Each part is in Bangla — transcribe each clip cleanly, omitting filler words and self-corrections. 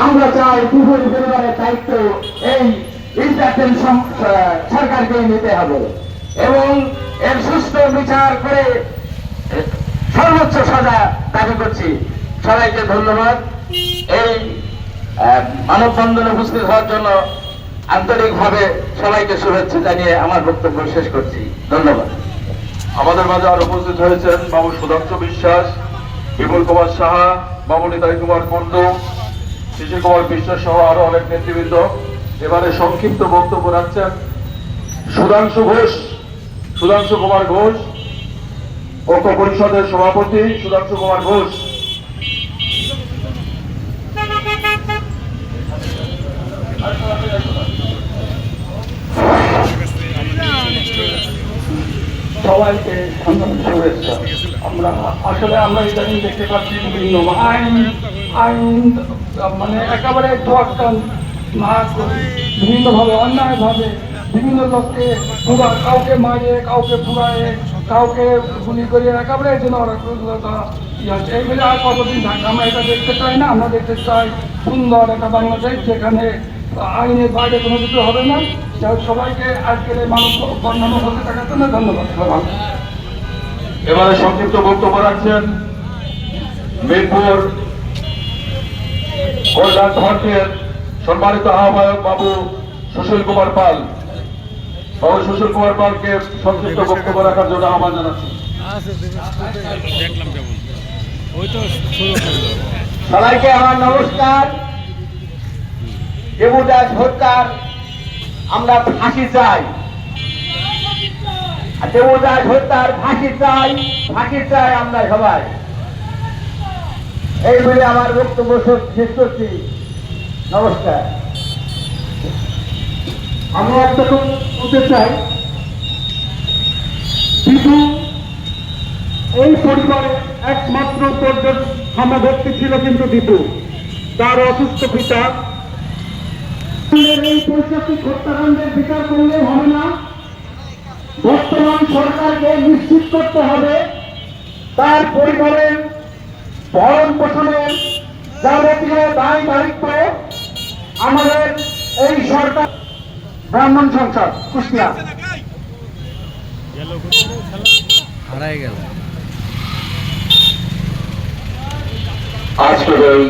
আমরা চাই দুপুর পরিবারের দায়িত্ব এই ইন্টারটেন সরকারকে নিতে হবে এবং এর সুস্থ বিচার করে সর্বোচ্চ সাজা দাবি করছি। সবাইকে ধন্যবাদ। এই মানববন্ধনে উপস্থিত হওয়ার জন্য আন্তরিকভাবে সবাইকে শুভেচ্ছা জানিয়ে আমার বক্তব্য শেষ করছি। ধন্যবাদ। আমাদের মাঝে আর উপস্থিত হয়েছেন বাবু সুধাংশু বিশ্বাস, বিপুল কুমার সাহা, বাবু নিতাই কুমার কুন্ডু, শিশির কুমার বিশ্বাস সহ আরো অনেক নেতৃবৃন্দ। এবারে সংক্ষিপ্ত বক্তব্য রাখছেন সুধাংশু কুমার ঘোষ, ঐক্য পরিষদের সভাপতি সুধাংশু কুমার ঘোষ। সবাইকে শুভেচ্ছা। আমরা ইদানিং দেখতে পাচ্ছি বিভিন্ন আইন মানে একেবারে বিভিন্নভাবে অন্যায়ভাবে বিভিন্ন লোককে কাউকে মারে, কাউকে পুরায়, কাউকে গুলি করে একেবারে যেন ওরা এইগুলো আর কতদিন থাকবে? আমরা এটা দেখতে চাই না। আমরা দেখতে চাই সুন্দর একটা বাংলাদেশ যেখানে আইনের বাইরে কোনো কিছু হবে না। সবাইকে আজকের এই মানুষ বর্ণনা হতে থাকার জন্য ধন্যবাদ। এবারে সংক্ষিপ্ত বক্তব্য রাখছেন মিরপুর কল্যাণ ধর্মের সম্মানিত আহ্বায়ক বাবু সুশীল কুমার পাল। বাবু সুশীল কুমার পালকে সংক্ষিপ্ত বক্তব্য রাখার জন্য আহ্বান জানাচ্ছি। সবাইকে আমার নমস্কার। দেবদাস হত্যার আমরা ফাঁসি চাই, দেবদাস হত্যার ফাঁসি চাই আমরা সবাই। এই বলে আমার বক্তব্য শেষ করছি। নমস্কার। আমি একটা বলতে চাই, কিন্তু এই পরিবারে একমাত্র ব্যক্তি ছিল কিন্তু দীপু। তার অসুস্থ পিতা এই পৈশাচিক হত্যাকাণ্ডের বিচার করলে হবে না। বর্তমান সরকারকে নিশ্চিত করতে হবে তার পরিবারের ভরণ পোষণের যাবতীয় দায় দায়িত্ব আমাদের এই সরকার। ব্রাহ্মণ সংসদ কুষ্টিয়া। আজকের এই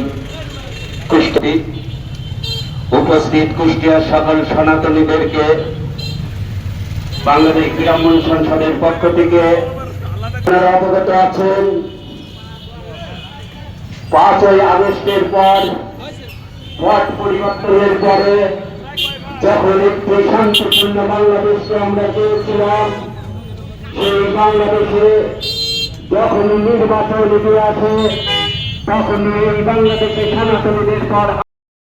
উপস্থিত কুষ্টিয়ার সকল সনাতনীদেরকে বাংলাদেশ ব্রাহ্মণ সংসদের পক্ষ থেকে আপনারা অবগত আছেন 5ই আগস্টের পর পট পরিবর্তনের পরে যখন একটি শান্তিপূর্ণ বাংলাদেশকে আমরা চেয়েছিলাম, সেই বাংলাদেশে যখন নির্বাচন এগিয়ে আসে তখন এই বাংলাদেশে সনাতনীদের পর